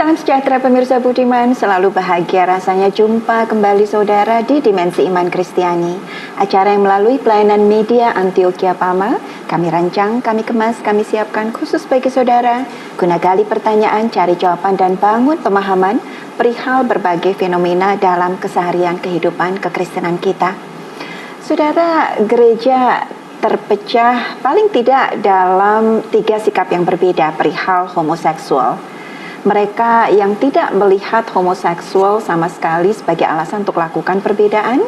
Salam sejahtera pemirsa budiman, selalu bahagia rasanya jumpa kembali saudara di Dimensi Iman Kristiani. Acara yang melalui pelayanan media Antioquia Palma, kami rancang, kami kemas, kami siapkan khusus bagi saudara, guna gali pertanyaan, cari jawaban dan bangun pemahaman perihal berbagai fenomena dalam keseharian kehidupan kekristenan kita. Saudara, gereja terpecah paling tidak dalam 3 sikap yang berbeda perihal homoseksual. Mereka yang tidak melihat homoseksual sama sekali sebagai alasan untuk lakukan perbedaan,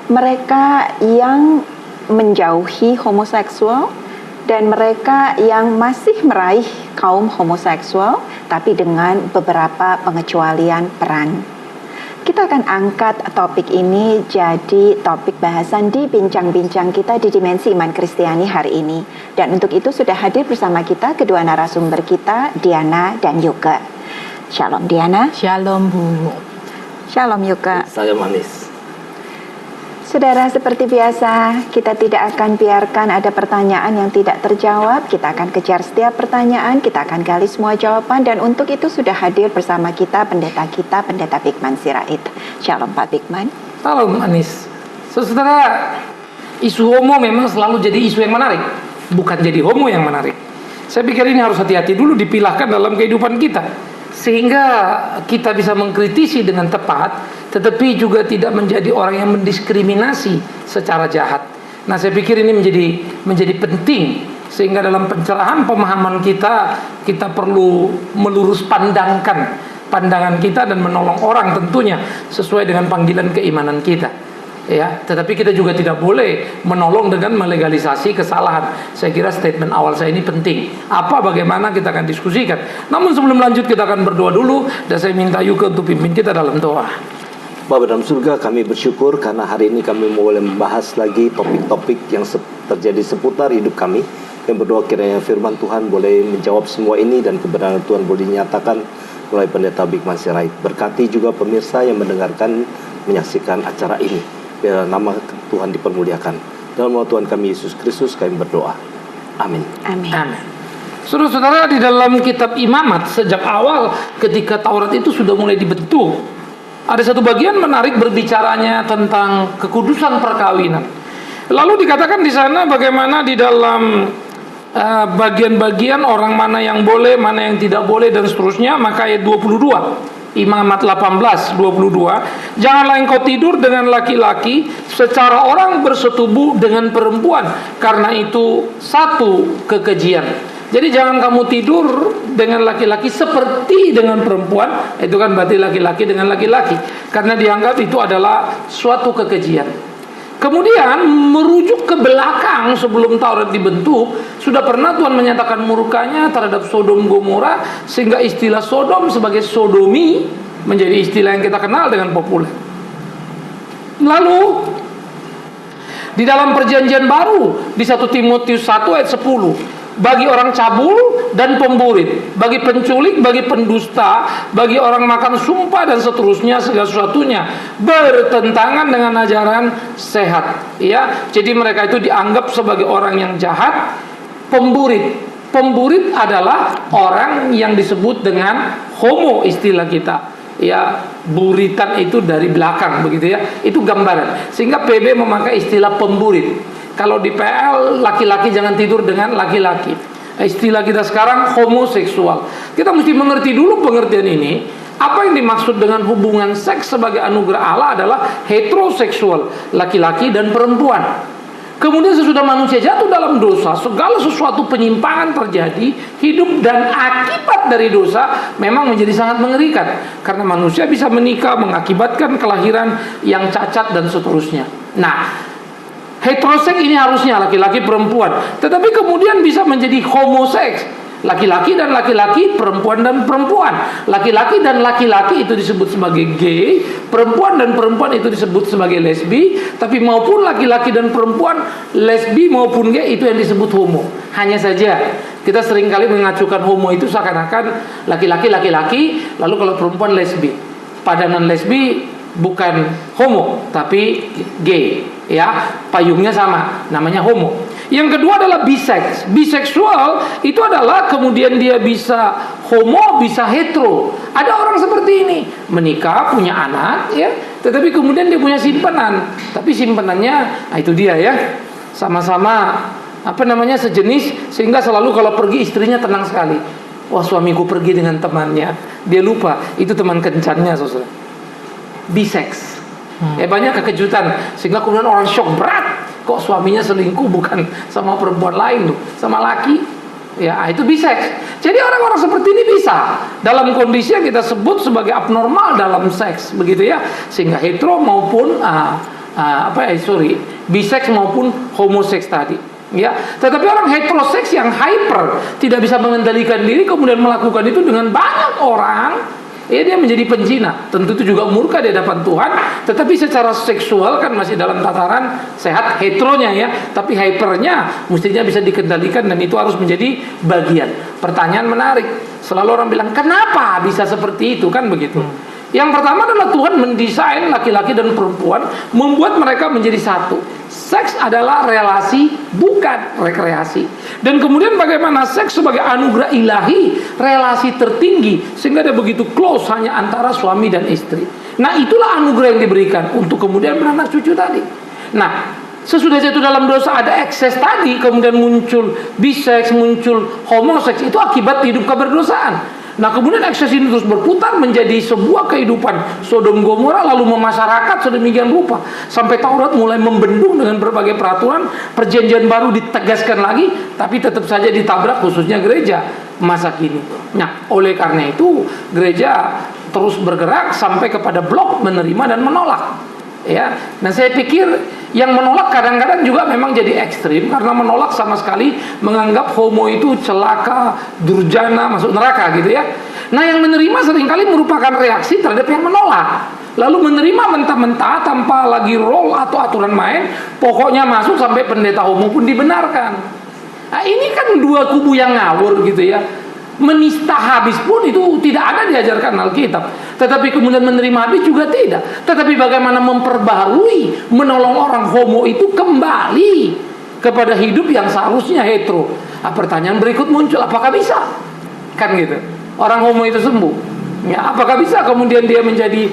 mereka yang menjauhi homoseksual, dan mereka yang masih meraih kaum homoseksual tapi dengan beberapa pengecualian peran. Kita akan angkat topik ini jadi topik bahasan di bincang-bincang kita di Dimensi Iman Kristiani hari ini. Dan untuk itu sudah hadir bersama kita kedua narasumber kita, Diana dan Yoga. Shalom Diana. Shalom Bu. Shalom Yoga. Saya manis. Saudara, seperti biasa, kita tidak akan biarkan ada pertanyaan yang tidak terjawab. Kita akan kejar setiap pertanyaan, kita akan gali semua jawaban. Dan untuk itu sudah hadir bersama kita, Pendeta Bigman Sirait. Shalom Pak Bigman. Shalom manis. Saudara, isu homo memang selalu jadi isu yang menarik, bukan jadi homo yang menarik. Saya pikir ini harus hati-hati dulu dipilahkan dalam kehidupan kita, sehingga kita bisa mengkritisi dengan tepat, tetapi juga tidak menjadi orang yang mendiskriminasi secara jahat. Nah, saya pikir ini menjadi penting, sehingga dalam pencerahan pemahaman kita perlu melurus pandangan kita dan menolong orang tentunya sesuai dengan panggilan keimanan kita. Ya, tetapi kita juga tidak boleh menolong dengan melegalisasi kesalahan. Saya kira statement awal saya ini penting. Bagaimana kita akan diskusikan. Namun sebelum lanjut kita akan berdoa dulu, dan saya minta Yuka untuk pimpin kita dalam doa. Bapa dalam surga, kami bersyukur karena hari ini kami boleh membahas lagi topik-topik yang terjadi seputar hidup kami. Yang berdoa kiranya firman Tuhan boleh menjawab semua ini dan kebenaran Tuhan boleh dinyatakan melalui Pendeta Bigman Sirait. Berkati juga pemirsa yang mendengarkan, menyaksikan acara ini. Biar nama Tuhan dipermuliakan. Dalam nama Tuhan kami Yesus Kristus kami berdoa. Amin. Amin. Amin. Saudara-saudara, di dalam kitab Imamat sejak awal ketika Taurat itu sudah mulai dibentuk, ada satu bagian menarik berbicaranya tentang kekudusan perkawinan. Lalu dikatakan di sana bagaimana di dalam bagian-bagian orang mana yang boleh, mana yang tidak boleh dan seterusnya. Maka ayat 22 Imamat 18:22, janganlah engkau tidur dengan laki-laki secara orang bersetubuh dengan perempuan, karena itu satu kekejian. Jadi jangan kamu tidur dengan laki-laki seperti dengan perempuan. Itu kan berarti laki-laki dengan laki-laki, karena dianggap itu adalah suatu kekejian. Kemudian merujuk ke belakang sebelum Taurat dibentuk, sudah pernah Tuhan menyatakan murkanya terhadap Sodom Gomora, sehingga istilah Sodom sebagai sodomi menjadi istilah yang kita kenal dengan populer. Lalu di dalam perjanjian baru di 1 Timotius 1 ayat 10, bagi orang cabul dan pemburit, bagi penculik, bagi pendusta, bagi orang makan sumpah dan seterusnya, segala sesuatunya bertentangan dengan ajaran sehat. Ya, jadi mereka itu dianggap sebagai orang yang jahat. Pemburit adalah orang yang disebut dengan homo, istilah kita. Ya, buritan itu dari belakang begitu ya. Itu gambaran. Sehingga PB memakai istilah pemburit. Kalau di PL, laki-laki jangan tidur dengan laki-laki. Istilah kita sekarang homoseksual. Kita mesti mengerti dulu pengertian ini. Apa yang dimaksud dengan hubungan seks sebagai anugerah Allah adalah heteroseksual, laki-laki dan perempuan. Kemudian sesudah manusia jatuh dalam dosa, segala sesuatu penyimpangan terjadi, hidup dan akibat dari dosa memang menjadi sangat mengerikan. Karena manusia bisa menikah, mengakibatkan kelahiran yang cacat dan seterusnya. Nah, heteroseks ini harusnya laki-laki perempuan, tetapi kemudian bisa menjadi homoseks, laki-laki dan laki-laki, perempuan dan perempuan. Laki-laki dan laki-laki itu disebut sebagai gay, perempuan dan perempuan itu disebut sebagai lesbi. Tapi maupun laki-laki dan perempuan, lesbi maupun gay, itu yang disebut homo. Hanya saja kita seringkali mengacukan homo itu seakan-akan laki-laki, lalu kalau perempuan lesbi. Padanan lesbi bukan homo tapi gay, ya, payungnya sama, namanya homo. Yang kedua adalah bisex. Biseksual itu adalah kemudian dia bisa homo, bisa hetero. Ada orang seperti ini, menikah, punya anak, ya, tetapi kemudian dia punya simpanan. Tapi simpanannya, itu dia ya, sama-sama sejenis, sehingga selalu kalau pergi istrinya tenang sekali. Wah, suamiku pergi dengan temannya, dia lupa itu teman kencannya, saudara. Bisex. Banyak kekejutan, sehingga kemudian orang shock berat. Kok suaminya selingkuh bukan sama perempuan lain, sama laki? Ya, itu bisex. Jadi orang-orang seperti ini bisa dalam kondisi yang kita sebut sebagai abnormal dalam seks, begitu ya. Sehingga hetero maupun bisex maupun homoseks tadi. Ya, tetapi orang heteroseks yang hyper, tidak bisa mengendalikan diri, kemudian melakukan itu dengan banyak orang, ya, dia menjadi penzina. Tentu itu juga murka di hadapan Tuhan. Tetapi secara seksual kan masih dalam tataran sehat heteronya ya, tapi hypernya mestinya bisa dikendalikan, dan itu harus menjadi bagian. Pertanyaan menarik, selalu orang bilang kenapa bisa seperti itu, kan begitu. Yang pertama adalah Tuhan mendesain laki-laki dan perempuan, membuat mereka menjadi satu. Seks adalah relasi, bukan rekreasi. Dan kemudian bagaimana seks sebagai anugerah ilahi, relasi tertinggi, sehingga dia begitu close hanya antara suami dan istri. Nah, itulah anugerah yang diberikan untuk kemudian beranak cucu tadi. Nah, sesudah jatuh dalam dosa ada ekses tadi, kemudian muncul biseks, muncul homoseks, itu akibat hidup keberdosaan. Nah, kemudian ekses ini terus berputar menjadi sebuah kehidupan Sodom Gomora, lalu memasyarakat sedemikian rupa sampai Taurat mulai membendung dengan berbagai peraturan. Perjanjian baru ditegaskan lagi, tapi tetap saja ditabrak, khususnya gereja masa kini. Nah, oleh karena itu gereja terus bergerak sampai kepada blok menerima dan menolak. Ya, nah saya pikir yang menolak kadang-kadang juga memang jadi ekstrim, karena menolak sama sekali menganggap homo itu celaka, durjana, masuk neraka gitu ya. Nah, yang menerima seringkali merupakan reaksi terhadap yang menolak, lalu menerima mentah-mentah tanpa lagi role atau aturan main, pokoknya masuk sampai pendeta homo pun dibenarkan. Nah, ini kan dua kubu yang ngawur gitu ya. Menista habis pun itu tidak ada diajarkan Alkitab, tetapi kemudian menerima habis juga tidak. Tetapi bagaimana memperbaharui, menolong orang homo itu kembali kepada hidup yang seharusnya hetero. Nah, pertanyaan berikut muncul, apakah bisa? Kan gitu. Orang homo itu sembuh. Ya, apakah bisa kemudian dia menjadi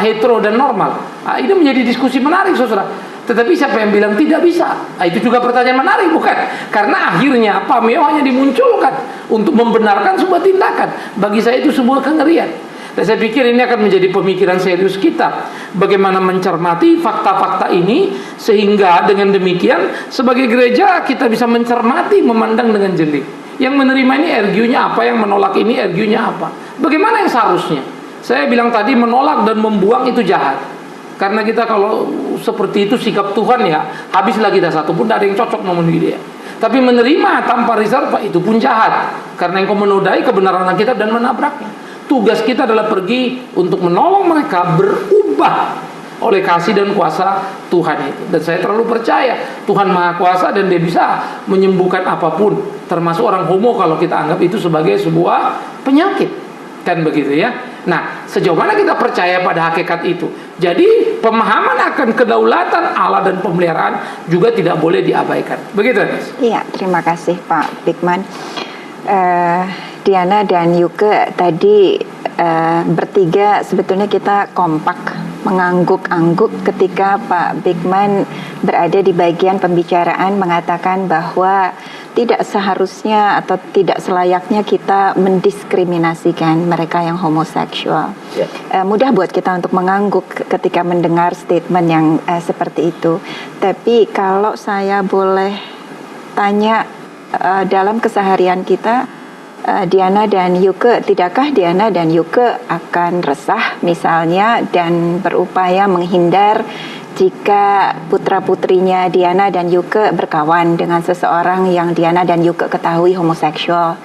hetero dan normal? Nah, ini menjadi diskusi menarik, saudara. Tetapi siapa yang bilang tidak bisa? Nah, itu juga pertanyaan menarik, bukan? Karena akhirnya pameo hanya dimunculkan untuk membenarkan sebuah tindakan. Bagi saya itu sebuah kengerian. Dan saya pikir ini akan menjadi pemikiran serius kita, bagaimana mencermati fakta-fakta ini, sehingga dengan demikian sebagai gereja kita bisa mencermati, memandang dengan jeli. Yang menerima ini ergiunya apa, yang menolak ini ergiunya apa. Bagaimana yang seharusnya? Saya bilang tadi, menolak dan membuang itu jahat. Karena kita kalau seperti itu sikap Tuhan, ya habislah kita, satu pun tidak ada yang cocok memenuhi dia. Tapi menerima tanpa reserve itu pun jahat, karena engkau menodai kebenaran Alkitab dan menabraknya. Tugas kita adalah pergi untuk menolong mereka berubah oleh kasih dan kuasa Tuhan itu. Dan saya terlalu percaya Tuhan Maha Kuasa, dan dia bisa menyembuhkan apapun, termasuk orang homo kalau kita anggap itu sebagai sebuah penyakit. Kan begitu ya. Nah, sejauh mana kita percaya pada hakikat itu? Jadi pemahaman akan kedaulatan Allah dan pemeliharaan juga tidak boleh diabaikan. Begitu. Iya, terima kasih Pak Bigman. Diana dan Yuke tadi bertiga sebetulnya kita kompak mengangguk-angguk ketika Pak Bigman berada di bagian pembicaraan mengatakan bahwa tidak seharusnya atau tidak selayaknya kita mendiskriminasikan mereka yang homoseksual. Mudah buat kita untuk mengangguk ketika mendengar statement yang seperti itu. Tapi kalau saya boleh tanya, dalam keseharian kita, Diana dan Yuke, tidakkah Diana dan Yuke akan resah misalnya dan berupaya menghindar jika putra-putrinya Diana dan Yuke berkawan dengan seseorang yang Diana dan Yuke ketahui homoseksual?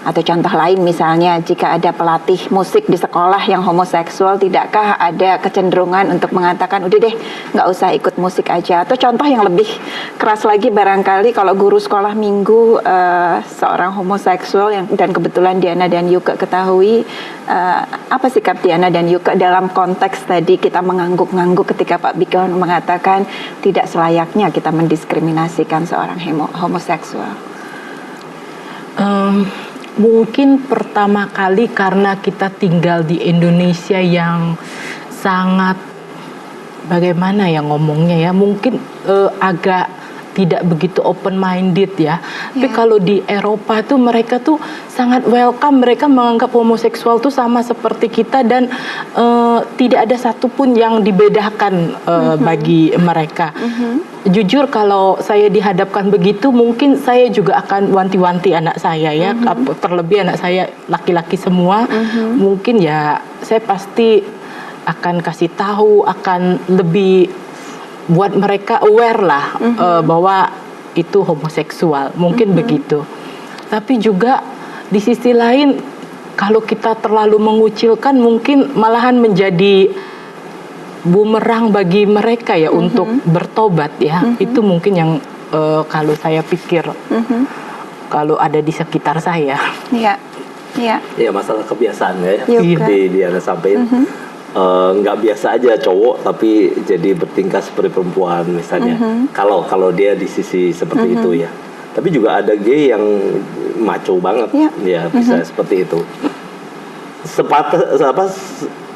Atau contoh lain misalnya, jika ada pelatih musik di sekolah yang homoseksual, tidakkah ada kecenderungan untuk mengatakan udah deh nggak usah ikut musik aja? Atau contoh yang lebih keras lagi barangkali kalau guru sekolah minggu seorang homoseksual dan kebetulan Diana dan Yuka ketahui, apa sikap Diana dan Yuka dalam konteks tadi kita mengangguk-ngangguk ketika Pak Bigman mengatakan tidak selayaknya kita mendiskriminasikan seorang homoseksual? Mungkin pertama kali karena kita tinggal di Indonesia yang sangat, bagaimana ya ngomongnya ya, mungkin agak tidak begitu open minded ya. Tapi kalau di Eropa tuh mereka tuh sangat welcome, mereka menganggap homoseksual tuh sama seperti kita dan tidak ada satupun yang dibedakan bagi mereka. Jujur kalau saya dihadapkan begitu, mungkin saya juga akan wanti-wanti anak saya ya, terlebih anak saya laki-laki semua. Mungkin ya saya pasti akan kasih tahu, akan lebih buat mereka aware lah bahwa itu homoseksual, mungkin begitu. Tapi juga di sisi lain, kalau kita terlalu mengucilkan mungkin malahan menjadi bumerang bagi mereka ya untuk bertobat ya. Itu mungkin yang kalau saya pikir kalau ada di sekitar saya. Iya, iya. Ya masalah kebiasaan ya. Yuka. Diana sampaikan. Nggak biasa aja cowok tapi jadi bertingkah seperti perempuan misalnya. Kalau dia di sisi seperti itu ya. Tapi juga ada gay yang maco banget, ya bisa seperti itu.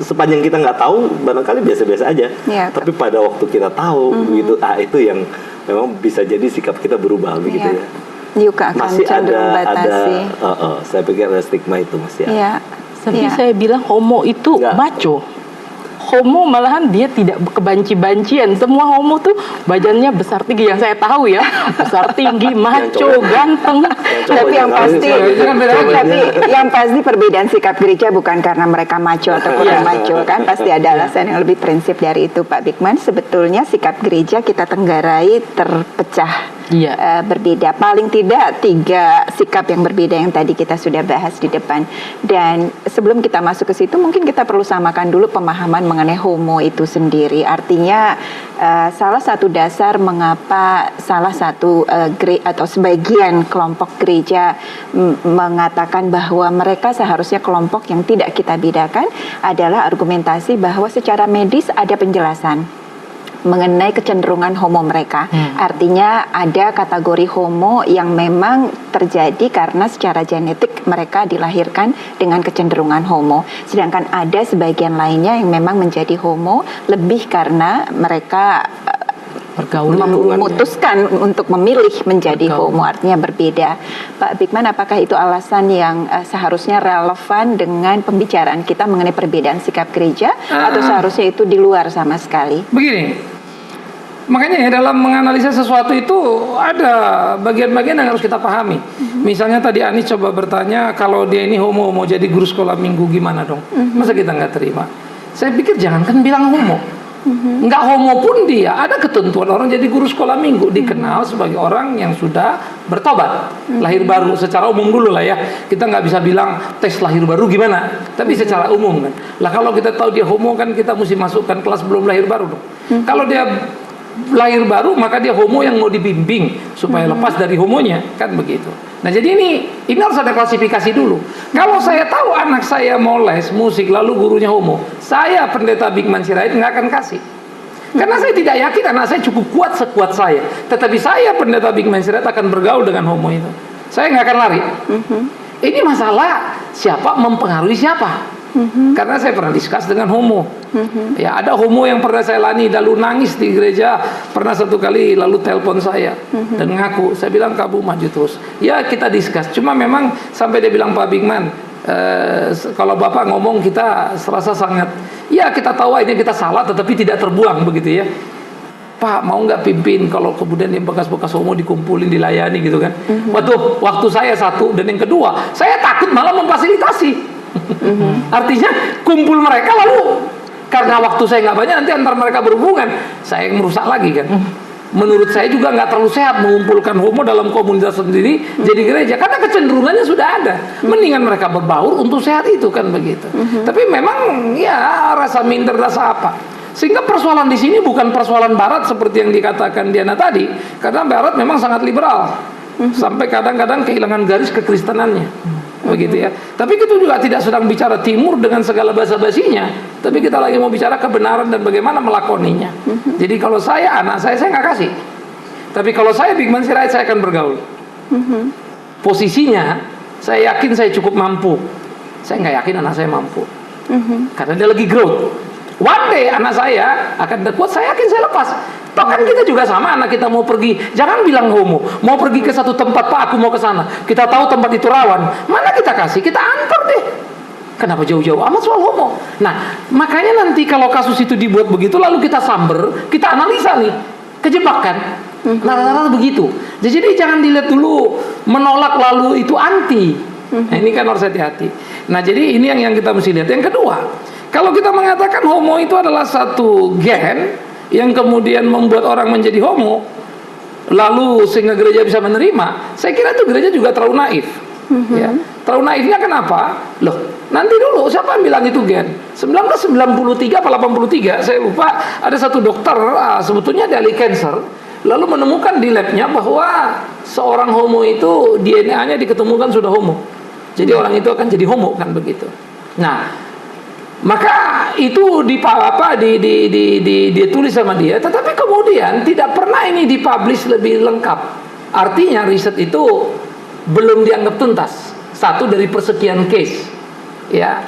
Sepanjang kita nggak tahu, barangkali biasa-biasa aja. Tapi pada waktu kita tahu, gitu, itu yang memang bisa jadi sikap kita berubah begitu ya. Yuka akan Masih cenderung batasi. Saya pikir ada stigma itu masih ada. Tapi saya bilang homo itu maco. Homo malahan dia tidak kebanci-bancian. Semua homo tuh badannya besar tinggi yang saya tahu ya, besar tinggi, maco, ganteng. Tapi yang pasti perbedaan sikap gereja bukan karena mereka maco atau kurang maco kan, pasti ada alasan yang lebih prinsip dari itu, Pak Bigman. Sebetulnya sikap gereja kita tenggarai terpecah. Berbeda, paling tidak 3 sikap yang berbeda yang tadi kita sudah bahas di depan. Dan sebelum kita masuk ke situ, mungkin kita perlu samakan dulu pemahaman mengenai homo itu sendiri. Artinya salah satu dasar mengapa salah satu atau sebagian kelompok gereja mengatakan bahwa mereka seharusnya kelompok yang tidak kita bedakan adalah argumentasi bahwa secara medis ada penjelasan mengenai kecenderungan homo mereka. Artinya ada kategori homo yang memang terjadi karena secara genetik mereka dilahirkan dengan kecenderungan homo. Sedangkan ada sebagian lainnya yang memang menjadi homo lebih karena mereka memutuskan untuk memilih menjadi homo, artinya berbeda. Pak Bigman, apakah itu alasan yang seharusnya relevan dengan pembicaraan kita mengenai perbedaan sikap gereja atau seharusnya itu di luar sama sekali? Begini, makanya ya dalam menganalisa sesuatu itu ada bagian-bagian yang harus kita pahami. Misalnya tadi Anis coba bertanya, kalau dia ini homo mau jadi guru sekolah minggu gimana dong? Masa kita nggak terima? Saya pikir jangankan bilang homo, nggak homo pun dia ada ketentuan orang jadi guru sekolah minggu dikenal sebagai orang yang sudah bertobat, lahir baru secara umum dulu lah ya. Kita nggak bisa bilang tes lahir baru gimana, tapi secara umum kan. Lah kalau kita tahu dia homo kan kita mesti masukkan kelas belum lahir baru dong. Kalau dia lahir baru maka dia homo yang mau dibimbing supaya lepas dari homonya, kan begitu. Nah jadi ini harus ada klasifikasi dulu. Kalau saya tahu anak saya mau les musik lalu gurunya homo, saya pendeta Bigman Sirait nggak akan kasih. Karena saya tidak yakin anak saya cukup kuat sekuat saya. Tetapi saya pendeta Bigman Sirait akan bergaul dengan homo itu. Saya nggak akan lari. Ini masalah siapa mempengaruhi siapa. Karena saya pernah diskus dengan homo. Ya ada homo yang pernah saya lani lalu nangis di gereja, pernah satu kali lalu telepon saya dan ngaku. Saya bilang kamu maju terus. Ya kita diskus. Cuma memang sampai dia bilang Pak Bigman, kalau Bapak ngomong kita serasa sangat, ya kita tahu ini kita salah tetapi tidak terbuang begitu ya. Pak mau nggak pimpin kalau kemudian yang bekas-bekas homo dikumpulin dilayani gitu kan. Waktu saya satu dan yang kedua saya takut malah memfasilitasi. Artinya kumpul mereka lalu karena waktu saya nggak banyak nanti antar mereka berhubungan saya yang merusak lagi kan. menurut saya juga nggak terlalu sehat mengumpulkan homo dalam komunitas sendiri jadi gereja, karena kecenderungannya sudah ada. Mendingan mereka berbaur untuk sehat itu kan begitu. Tapi memang ya rasa minder, rasa apa. Sehingga persoalan di sini bukan persoalan Barat seperti yang dikatakan Diana tadi, karena Barat memang sangat liberal sampai kadang-kadang kehilangan garis kekristenannya. Begitu ya. Tapi kita juga tidak sedang bicara timur dengan segala basa-basinya, tapi kita lagi mau bicara kebenaran dan bagaimana melakoninya. Jadi kalau saya anak saya nggak kasih, tapi kalau saya Big Man Sirait saya akan bergaul. Posisinya saya yakin saya cukup mampu, saya nggak yakin anak saya mampu, karena dia lagi growth. One day anak saya akan kuat, saya yakin saya lepas. Toh kan kita juga sama, anak kita mau pergi, jangan bilang homo, mau pergi ke satu tempat, Pak aku mau ke sana, kita tahu tempat itu rawan, mana kita kasih, kita antar deh. Kenapa jauh-jauh amat soal homo? Nah, makanya nanti kalau kasus itu dibuat begitu, lalu kita samber, kita analisa nih, kejebak kan? Rata-rata begitu. Jadi jangan dilihat dulu menolak lalu itu anti. Nah, ini kan harus hati-hati. Nah, jadi ini yang kita mesti lihat. Yang kedua, kalau kita mengatakan homo itu adalah satu gen yang kemudian membuat orang menjadi homo, lalu sehingga gereja bisa menerima, saya kira itu gereja juga terlalu naif. Ya. Terlalu naifnya kenapa? Loh, nanti dulu siapa yang bilang itu gen? 1993 atau 83, saya lupa, ada satu dokter sebetulnya dia ahli cancer, lalu menemukan di labnya bahwa seorang homo itu DNA-nya diketemukan sudah homo. Jadi orang itu akan jadi homo kan begitu. Nah, maka itu ditulis sama dia, tetapi kemudian tidak pernah ini dipublish lebih lengkap. Artinya riset itu belum dianggap tuntas. Satu dari persekian case, ya.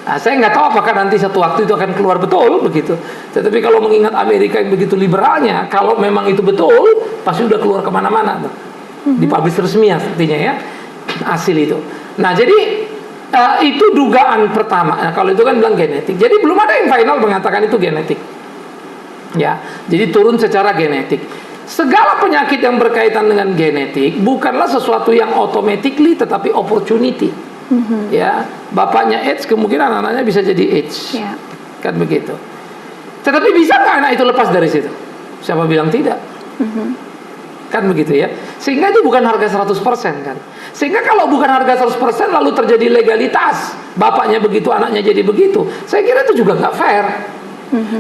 Nah, saya nggak tahu apakah nanti satu waktu itu akan keluar betul begitu. Tetapi kalau mengingat Amerika yang begitu liberalnya, kalau memang itu betul, pasti udah keluar kemana-mana, dipublish resmi artinya ya, hasil itu. Nah jadi itu dugaan pertama. Nah, kalau itu kan bilang genetik. Jadi belum ada yang final mengatakan itu genetik. Ya, jadi turun secara genetik. Segala penyakit yang berkaitan dengan genetik bukanlah sesuatu yang automatically, tetapi opportunity. Ya, bapaknya AIDS kemungkinan anaknya bisa jadi AIDS. Kan begitu. Tetapi bisa nggak anak itu lepas dari situ? Siapa bilang tidak? Kan begitu ya. Sehingga itu bukan harga 100% kan. Sehingga kalau bukan harga 100% lalu terjadi legalitas, bapaknya begitu, anaknya jadi begitu, saya kira itu juga nggak fair.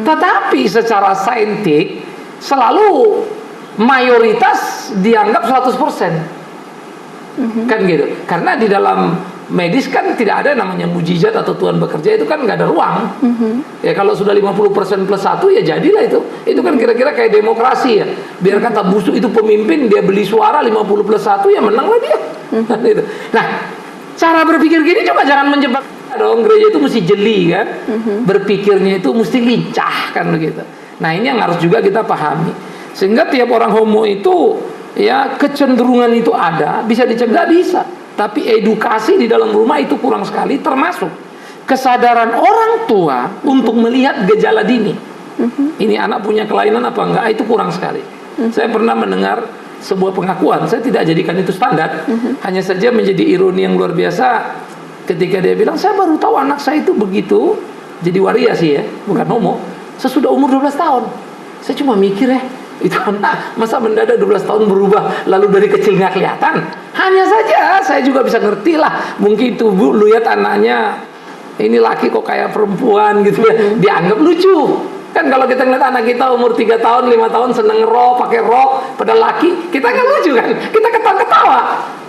Tetapi secara saintik selalu mayoritas dianggap 100%. Kan gitu. Karena di dalam medis kan tidak ada namanya mujizat atau Tuhan bekerja, itu kan nggak ada ruang. Ya kalau sudah 50% plus 1 ya jadilah itu. Itu kan kira-kira kayak demokrasi ya. Biarkan tak busuk itu pemimpin, dia beli suara 50 plus 1 ya menanglah dia. Nah, cara berpikir gini coba jangan menjebak dong, gereja itu mesti jeli kan. Berpikirnya itu mesti lincah kan begitu. Nah, ini yang harus juga kita pahami. Sehingga tiap orang homo itu ya kecenderungan itu ada, bisa dicegah bisa. Tapi edukasi di dalam rumah itu kurang sekali, termasuk kesadaran orang tua untuk melihat gejala dini. Ini anak punya kelainan apa enggak, itu kurang sekali. Saya pernah mendengar sebuah pengakuan, saya tidak jadikan itu standar, hanya saja menjadi ironi yang luar biasa ketika dia bilang, saya baru tahu anak saya itu begitu, jadi waria sih ya, bukan homo, sesudah umur 12 tahun. Saya cuma mikir itu anak masa mendadak 12 tahun berubah lalu dari kecil nggak kelihatan. Hanya saja saya juga bisa ngerti lah, mungkin tubuh lihat anaknya ini laki kok kayak perempuan gitu ya, dianggap lucu kan. Kalau kita ngeliat anak kita umur 3 tahun 5 tahun seneng pakai rok pada laki, kita nggak lucu kan, kita ketawa-ketawa.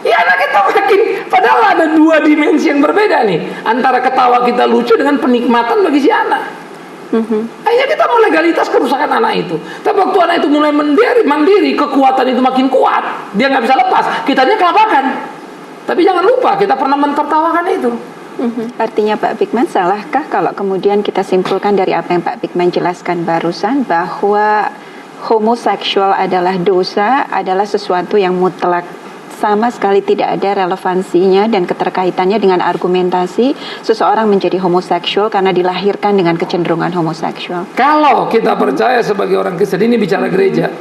Ya anak kita makin, padahal ada dua dimensi yang berbeda nih antara ketawa kita lucu dengan penikmatan bagi si anak. Akhirnya kita mau legalitas kerusakan anak itu. Tapi waktu anak itu mulai mandiri, kekuatan itu makin kuat, dia nggak bisa lepas, kitanya kelabakan. Tapi jangan lupa kita pernah mentertawakan itu. Artinya Pak Bigman, salahkah kalau kemudian kita simpulkan dari apa yang Pak Bigman jelaskan barusan bahwa homoseksual adalah dosa, adalah sesuatu yang mutlak, sama sekali tidak ada relevansinya dan keterkaitannya dengan argumentasi seseorang menjadi homoseksual karena dilahirkan dengan kecenderungan homoseksual. Kalau kita percaya sebagai orang Kristen, ini bicara gereja,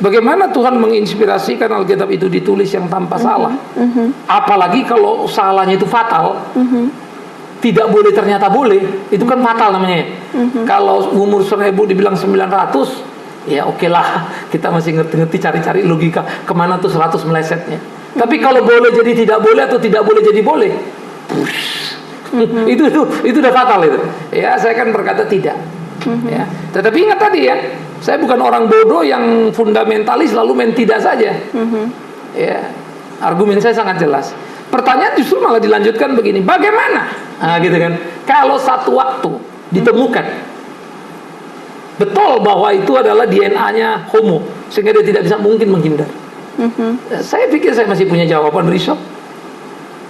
bagaimana Tuhan menginspirasikan Alkitab itu ditulis yang tanpa salah, apalagi kalau salahnya itu fatal, tidak boleh ternyata boleh, itu kan fatal namanya. Kalau umur 1000 dibilang 900, ya oke lah, kita masih ngerti-ngerti cari-cari logika kemana tuh 100 melesetnya. Tapi kalau boleh jadi tidak boleh atau tidak boleh jadi boleh, itu udah fatal itu. Ya, saya kan berkata tidak. Ya, tetapi ingat tadi ya, saya bukan orang bodoh yang fundamentalis lalu main tidak saja. Ya, argumen saya sangat jelas. Pertanyaan justru malah dilanjutkan begini, bagaimana? Nah, gitu kan. Kalau satu waktu ditemukan betul bahwa itu adalah DNA-nya homo, sehingga dia tidak bisa mungkin menghindar. Saya pikir saya masih punya jawaban risau.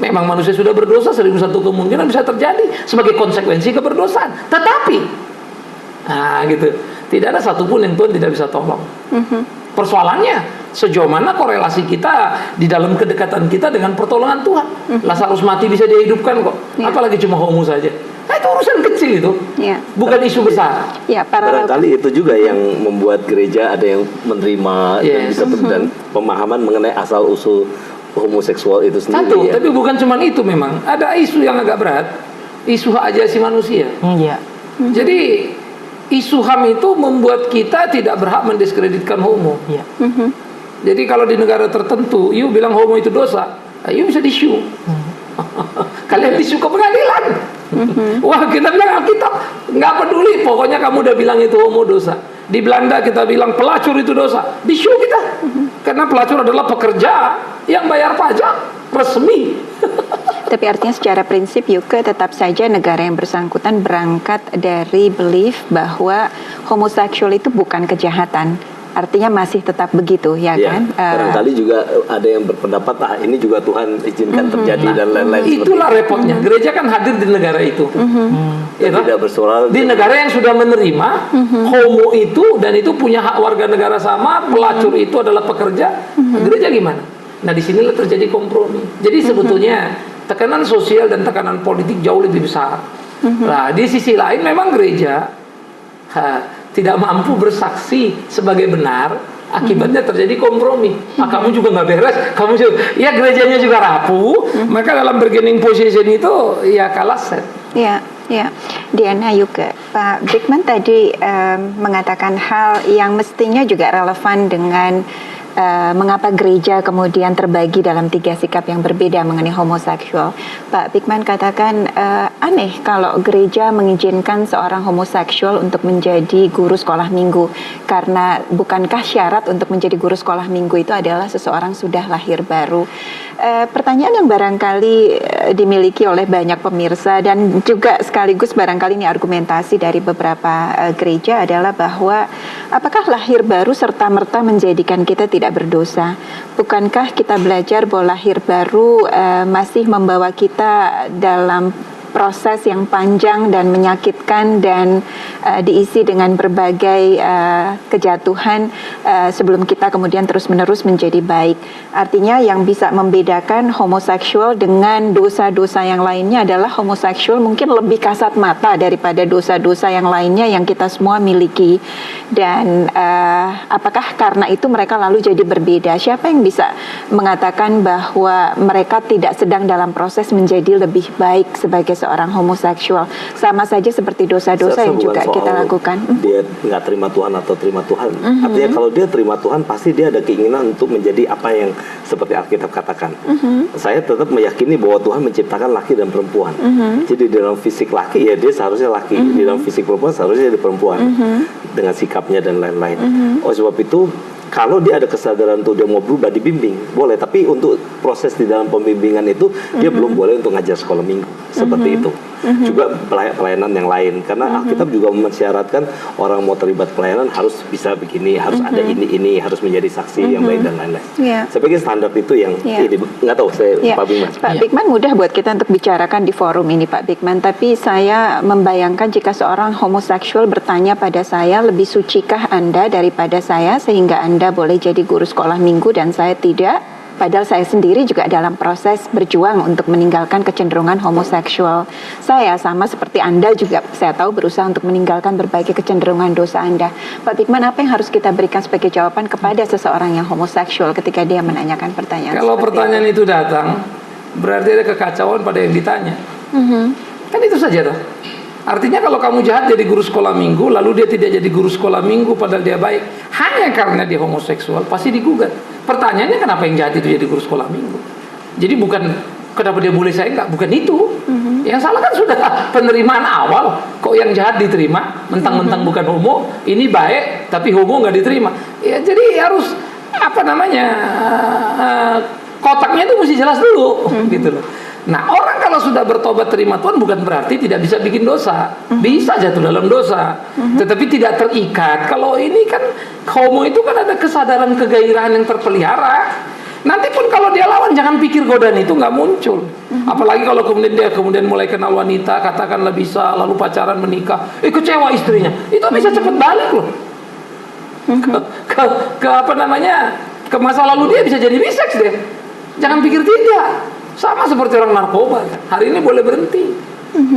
Memang manusia sudah berdosa, 1001 kemungkinan bisa terjadi sebagai konsekuensi keberdosaan. Tetapi, nah gitu, tidak ada satupun yang Tuhan tidak bisa tolong. Persoalannya, sejauh mana korelasi kita di dalam kedekatan kita dengan pertolongan Tuhan. Lazarus mati bisa dihidupkan kok, apalagi cuma homo saja. Nah, itu urusan kecil itu, bukan isu besar. Barangkali itu juga yang membuat gereja ada yang menerima dan pemahaman mengenai asal usul homoseksual itu sendiri. Satu, tapi bukan cuma itu, memang ada isu yang agak berat, isu hak asasi manusia. Jadi isu HAM itu membuat kita tidak berhak mendiskreditkan homo. Jadi kalau di negara tertentu, you bilang homo itu dosa, you bisa di-sue. Kalian di-sue ke pengadilan. Wah, kita bilang Alkitab nggak peduli, pokoknya kamu udah bilang itu homo dosa. Di Belanda kita bilang pelacur itu dosa, di-sue kita. Karena pelacur adalah pekerja yang bayar pajak resmi. Tapi artinya secara prinsip juga tetap saja negara yang bersangkutan berangkat dari belief bahwa homoseksual itu bukan kejahatan. Artinya masih tetap begitu, ya kan? Barangkali juga ada yang berpendapat, ini juga Tuhan izinkan terjadi dan lain-lain. Itulah repotnya. Gereja kan hadir di negara itu. Tidak bersuara di negara yang sudah menerima homo itu, dan itu punya hak warga negara sama, pelacur itu adalah pekerja. Gereja gimana? Nah, di sinilah terjadi kompromi. Jadi sebetulnya tekanan sosial dan tekanan politik jauh lebih besar. Nah, di sisi lain memang gereja tidak mampu bersaksi sebagai benar, akibatnya terjadi kompromi. Kamu juga nggak beres, kamu juga, ya gerejanya juga rapuh, maka dalam bargaining position itu ya kalah set. Ya. Diana juga, Pak Brickman tadi mengatakan hal yang mestinya juga relevan dengan mengapa gereja kemudian terbagi dalam 3 sikap yang berbeda mengenai homoseksual. Pak Brickman katakan aneh kalau gereja mengizinkan seorang homoseksual untuk menjadi guru sekolah minggu, karena bukankah syarat untuk menjadi guru sekolah minggu itu adalah seseorang sudah lahir baru? Pertanyaan yang barangkali dimiliki oleh banyak pemirsa dan juga sekaligus barangkali ini argumentasi dari beberapa gereja adalah bahwa apakah lahir baru serta-merta menjadikan kita tidak berdosa? Bukankah kita belajar bahwa lahir baru masih membawa kita dalam proses yang panjang dan menyakitkan dan diisi dengan berbagai kejatuhan sebelum kita kemudian terus-menerus menjadi baik. Artinya yang bisa membedakan homoseksual dengan dosa-dosa yang lainnya adalah homoseksual mungkin lebih kasat mata daripada dosa-dosa yang lainnya yang kita semua miliki. Dan apakah karena itu mereka lalu jadi berbeda? Siapa yang bisa mengatakan bahwa mereka tidak sedang dalam proses menjadi lebih baik sebagai seorang homoseksual? Sama saja seperti dosa-dosa yang juga kita lakukan. Dia nggak terima Tuhan atau terima Tuhan. Artinya kalau dia terima Tuhan, pasti dia ada keinginan untuk menjadi apa yang seperti Alkitab katakan. Saya tetap meyakini bahwa Tuhan menciptakan laki dan perempuan. Jadi dalam fisik laki, ya dia seharusnya laki. Di dalam fisik perempuan seharusnya jadi perempuan. Dengan sikapnya dan lain-lain. Oleh sebab itu, kalau dia ada kesadaran untuk dia mau berubah, dibimbing, boleh. Tapi untuk proses di dalam pembimbingan itu, dia belum boleh untuk ngajar sekolah minggu. Seperti itu. Juga pelayanan yang lain. Karena Alkitab juga mensyaratkan orang mau terlibat pelayanan harus bisa begini, harus ada ini, harus menjadi saksi yang baik dan lain-lain. Saya pikir standar itu yang ini, nggak tahu saya, Pak Brickman. Pak Brickman, mudah buat kita untuk bicarakan di forum ini, Pak Brickman. Tapi saya membayangkan jika seorang homoseksual bertanya pada saya, lebih sucikah Anda daripada saya sehingga Anda boleh jadi guru sekolah minggu dan saya tidak? Padahal saya sendiri juga dalam proses berjuang untuk meninggalkan kecenderungan homoseksual. Saya sama seperti Anda juga, saya tahu berusaha untuk meninggalkan berbagai kecenderungan dosa Anda. Pak Brickman, apa yang harus kita berikan sebagai jawaban kepada seseorang yang homoseksual ketika dia menanyakan pertanyaan? Kalau pertanyaan itu datang, berarti ada kekacauan pada yang ditanya. Kan itu saja toh. Artinya kalau kamu jahat jadi guru sekolah minggu, lalu dia tidak jadi guru sekolah minggu padahal dia baik, hanya karena dia homoseksual, pasti digugat. Pertanyaannya kenapa yang jahat itu jadi guru sekolah minggu? Jadi bukan kenapa dia boleh, saya enggak, bukan itu. Yang salah kan sudah penerimaan awal. Kok yang jahat diterima, mentang-mentang bukan homo, ini baik tapi homo nggak diterima. Ya jadi harus apa namanya, kotaknya itu mesti jelas dulu, gitu loh. Nah, orang kalau sudah bertobat terima Tuhan bukan berarti tidak bisa bikin dosa. Bisa jatuh dalam dosa, tetapi tidak terikat. Kalau ini kan homo itu kan ada kesadaran kegairahan yang terpelihara. Nanti pun kalau dia lawan, jangan pikir godaan itu nggak muncul. Apalagi kalau kemudian mulai kenal wanita, katakanlah bisa, lalu pacaran, menikah, kecewa istrinya, itu bisa cepat balik loh. Ke apa namanya, ke masa lalu dia bisa jadi bisex deh. Jangan pikir tidak. Sama seperti orang narkoba kan. Hari ini boleh berhenti.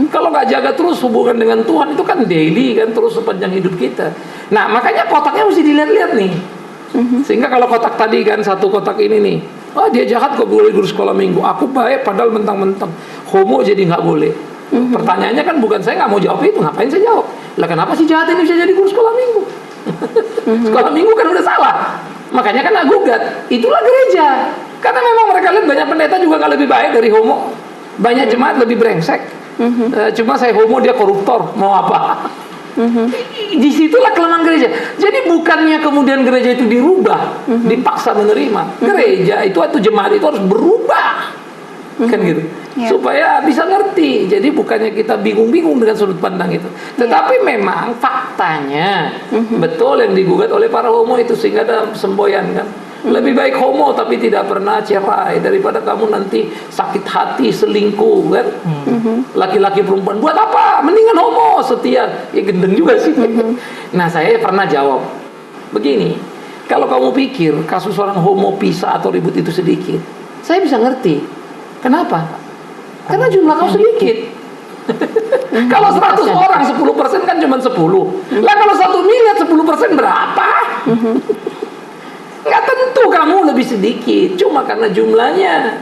Kalau nggak jaga terus hubungan dengan Tuhan itu kan daily kan, terus sepanjang hidup kita. Nah makanya kotaknya mesti dilihat-lihat nih. Sehingga kalau kotak tadi kan, satu kotak ini nih, dia jahat kok boleh guru sekolah minggu, aku baik padahal mentang-mentang homo jadi nggak boleh. Pertanyaannya kan bukan, saya nggak mau jawab itu, ngapain saya jawab? Lah kenapa sih jahat ini bisa jadi guru sekolah minggu? Sekolah minggu kan udah salah. Makanya kan gugat. Itulah gereja. Karena memang mereka lihat banyak pendeta juga nggak lebih baik dari homo, banyak jemaat lebih brengsek. Cuma saya homo, dia koruptor, mau apa? Disitulah kelemahan gereja. Jadi bukannya kemudian gereja itu dirubah, dipaksa menerima. Gereja itu atau jemaat itu harus berubah, kan gitu, supaya bisa ngerti. Jadi bukannya kita bingung-bingung dengan sudut pandang itu, tetapi memang faktanya betul yang digugat oleh para homo itu, sehingga ada semboyan kan. Lebih baik homo tapi tidak pernah cerai daripada kamu nanti sakit hati selingkuh kan. Laki-laki perempuan buat apa? Mendingan homo setia. Ya gendeng juga sih. Nah saya pernah jawab begini, kalau kamu pikir kasus orang homo pisah atau ribut itu sedikit, saya bisa ngerti. Kenapa? Karena jumlah kamu sedikit. Kalau 100 orang 10% kan cuma 10. Lah kalau 1 miliar 10% berapa? Nggak tentu kamu lebih sedikit, cuma karena jumlahnya.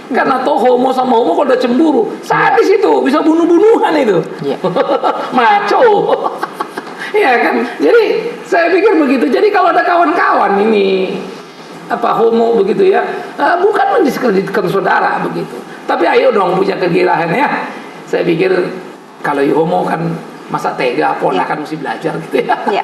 Karena toh homo sama homo kalau udah cemburu, sadis itu, bisa bunuh-bunuhan itu. Maco. Ya kan? Jadi saya pikir begitu. Jadi kalau ada kawan-kawan ini homo begitu ya, bukan mendiskreditkan saudara begitu. Tapi ayo dong punya kegirahan ya. Saya pikir kalau homo kan masa tega, ponakan mesti belajar gitu ya.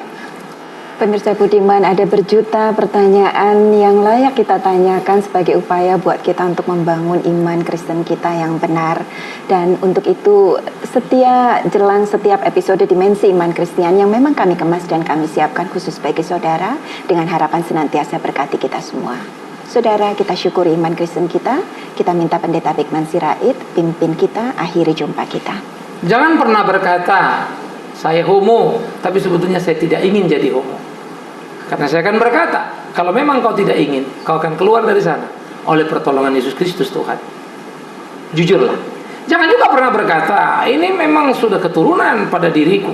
Pemirsa Budiman, ada berjuta pertanyaan yang layak kita tanyakan sebagai upaya buat kita untuk membangun iman Kristen kita yang benar. Dan untuk itu jelang setiap episode Dimensi Iman Kristiani yang memang kami kemas dan kami siapkan khusus bagi saudara, dengan harapan senantiasa berkati kita semua. Saudara, kita syukuri iman Kristen kita minta Pendeta Bigman Sirait pimpin kita akhiri jumpa kita. Jangan pernah berkata saya homo, tapi sebetulnya saya tidak ingin jadi homo. Karena saya akan berkata, kalau memang kau tidak ingin, kau akan keluar dari sana oleh pertolongan Yesus Kristus Tuhan. Jujurlah. Jangan juga pernah berkata, ini memang sudah keturunan pada diriku.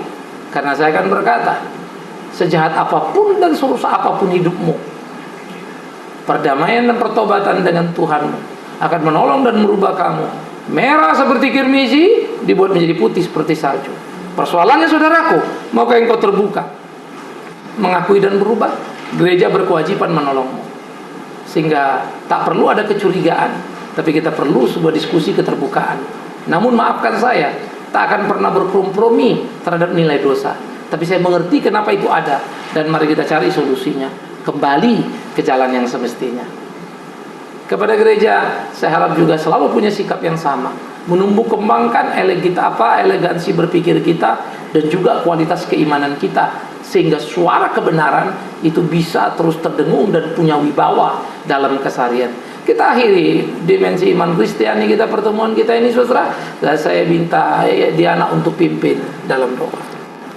Karena saya akan berkata, sejahat apapun dan serusak apapun hidupmu, perdamaian dan pertobatan dengan Tuhanmu akan menolong dan merubah kamu. Merah seperti kirmizi dibuat menjadi putih seperti salju. Persoalannya saudaraku, maukah engkau terbuka, mengakui dan berubah? Gereja berkewajiban menolongmu. Sehingga tak perlu ada kecurigaan, tapi kita perlu sebuah diskusi keterbukaan. Namun maafkan saya, tak akan pernah berkompromi terhadap nilai dosa. Tapi saya mengerti kenapa itu ada, dan mari kita cari solusinya. Kembali ke jalan yang semestinya. Kepada gereja, saya harap juga selalu punya sikap yang sama, menumbuh kembangkan elegansi berpikir kita dan juga kualitas keimanan kita, sehingga suara kebenaran itu bisa terus terdengung dan punya wibawa dalam keseharian. Kita akhiri Dimensi Iman Kristiani kita, pertemuan kita ini saudara, dan saya minta Diana untuk pimpin dalam doa.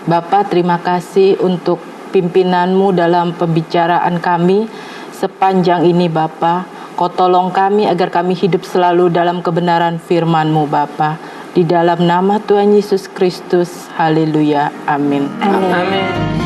Bapak, terima kasih untuk pimpinanmu dalam pembicaraan kami sepanjang ini Bapak. Kau tolong kami agar kami hidup selalu dalam kebenaran firman-Mu Bapa. Di dalam nama Tuhan Yesus Kristus. Haleluya. Amin. Amin. Amin.